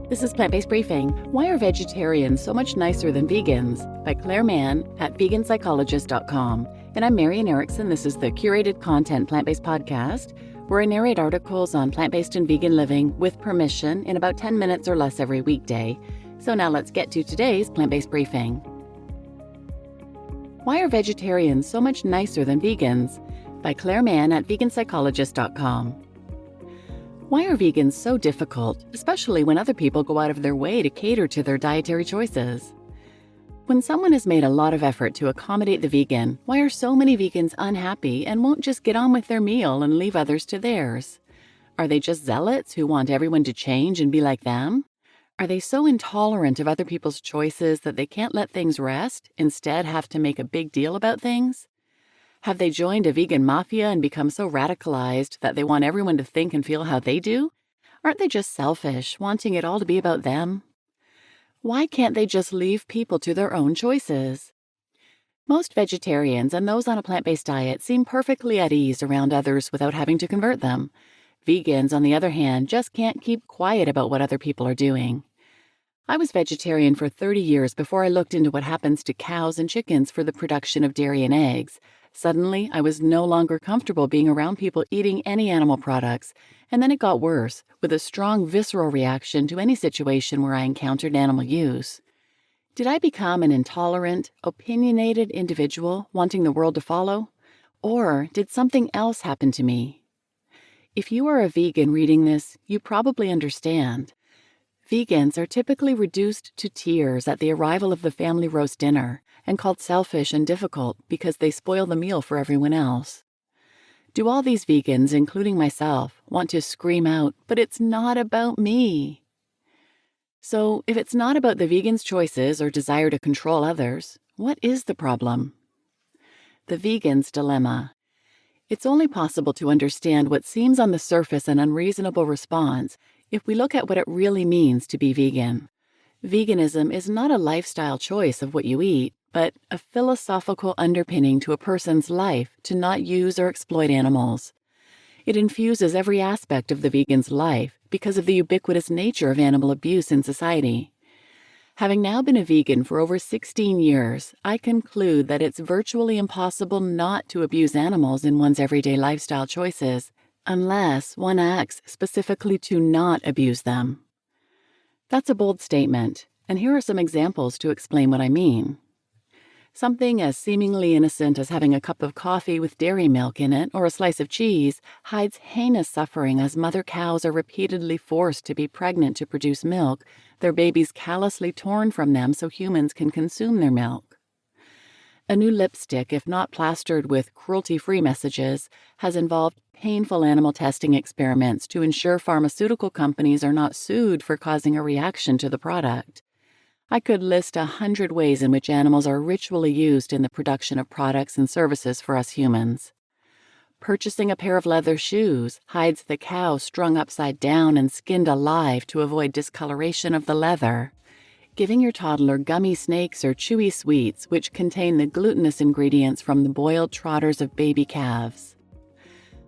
This is Plant-Based Briefing. Why are vegetarians so much nicer than vegans? By Clare Mann at veganpsychologist.com. And I'm Marian Erickson. This is the curated content plant-based podcast where I narrate articles on plant-based and vegan living with permission in about 10 minutes or less every weekday. So now let's get to today's Plant-Based Briefing. Why are vegetarians so much nicer than vegans? By Clare Mann at veganpsychologist.com. Why are vegans so difficult, especially when other people go out of their way to cater to their dietary choices? When someone has made a lot of effort to accommodate the vegan, why are so many vegans unhappy and won't just get on with their meal and leave others to theirs? Are they just zealots who want everyone to change and be like them? Are they so intolerant of other people's choices that they can't let things rest, instead have to make a big deal about things? Have they joined a vegan mafia and become so radicalized that they want everyone to think and feel how they do? Aren't they just selfish, wanting it all to be about them? Why can't they just leave people to their own choices? Most vegetarians and those on a plant-based diet seem perfectly at ease around others without having to convert them. Vegans, on the other hand, just can't keep quiet about what other people are doing. I was vegetarian for 30 years before I looked into what happens to cows and chickens for the production of dairy and eggs. Suddenly, I was no longer comfortable being around people eating any animal products, and then it got worse, with a strong visceral reaction to any situation where I encountered animal use. Did I become an intolerant, opinionated individual wanting the world to follow? Or did something else happen to me? If you are a vegan reading this, you probably understand. Vegans are typically reduced to tears at the arrival of the family roast dinner and called selfish and difficult because they spoil the meal for everyone else. Do all these vegans, including myself, want to scream out, "But it's not about me"? So, if it's not about the vegan's choices or desire to control others, what is the problem? The vegan's dilemma. It's only possible to understand what seems on the surface an unreasonable response if we look at what it really means to be vegan. Veganism is not a lifestyle choice of what you eat, but a philosophical underpinning to a person's life to not use or exploit animals. It infuses every aspect of the vegan's life because of the ubiquitous nature of animal abuse in society. Having now been a vegan for over 16 years, I conclude that it's virtually impossible not to abuse animals in one's everyday lifestyle choices, unless one acts specifically to not abuse them. That's a bold statement, and here are some examples to explain what I mean. Something as seemingly innocent as having a cup of coffee with dairy milk in it or a slice of cheese hides heinous suffering as mother cows are repeatedly forced to be pregnant to produce milk, their babies callously torn from them so humans can consume their milk. A new lipstick, if not plastered with cruelty-free messages, has involved painful animal testing experiments to ensure pharmaceutical companies are not sued for causing a reaction to the product. I could list 100 ways in which animals are ritually used in the production of products and services for us humans. Purchasing a pair of leather shoes hides the cow strung upside down and skinned alive to avoid discoloration of the leather. Giving your toddler gummy snakes or chewy sweets which contain the glutinous ingredients from the boiled trotters of baby calves.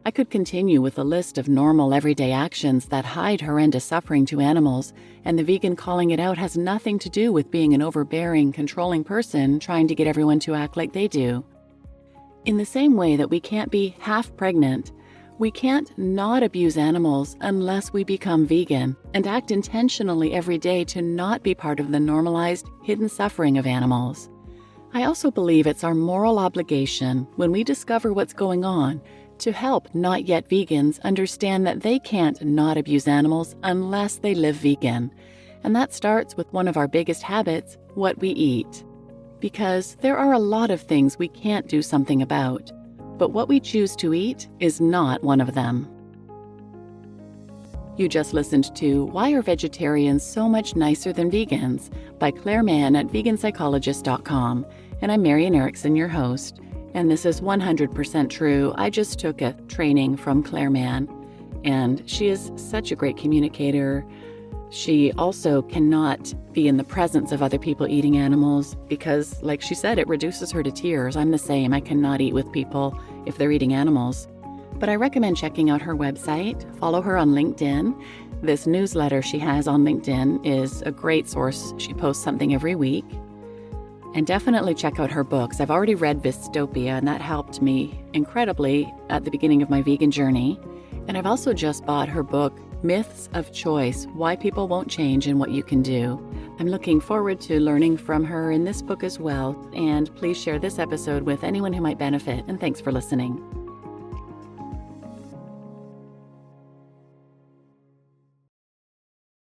I could continue with a list of normal everyday actions that hide horrendous suffering to animals, and the vegan calling it out has nothing to do with being an overbearing, controlling person trying to get everyone to act like they do. In the same way that we can't be half pregnant, we can't not abuse animals unless we become vegan and act intentionally every day to not be part of the normalized, hidden suffering of animals. I also believe it's our moral obligation, when we discover what's going on, to help not yet vegans understand that they can't not abuse animals unless they live vegan. And that starts with one of our biggest habits, what we eat. Because there are a lot of things we can't do something about, but what we choose to eat is not one of them. You just listened to Why Are Vegetarians So Much Nicer Than Vegans? By Clare Mann at veganpsychologist.com. And I'm Marian Erickson, your host. And this is 100% true. I just took a training from Clare Mann, and she is such a great communicator. She also cannot be in the presence of other people eating animals because, like she said, it reduces her to tears. I'm the same. I cannot eat with people if they're eating animals. But I recommend checking out her website, follow her on LinkedIn. This newsletter she has on LinkedIn is a great source. She posts something every week. And definitely check out her books. I've already read Vystopia, and that helped me incredibly at the beginning of my vegan journey. And I've also just bought her book, Myths of Choice: Why People Won't Change and What You Can Do. I'm looking forward to learning from her in this book as well. And please share this episode with anyone who might benefit. And thanks for listening.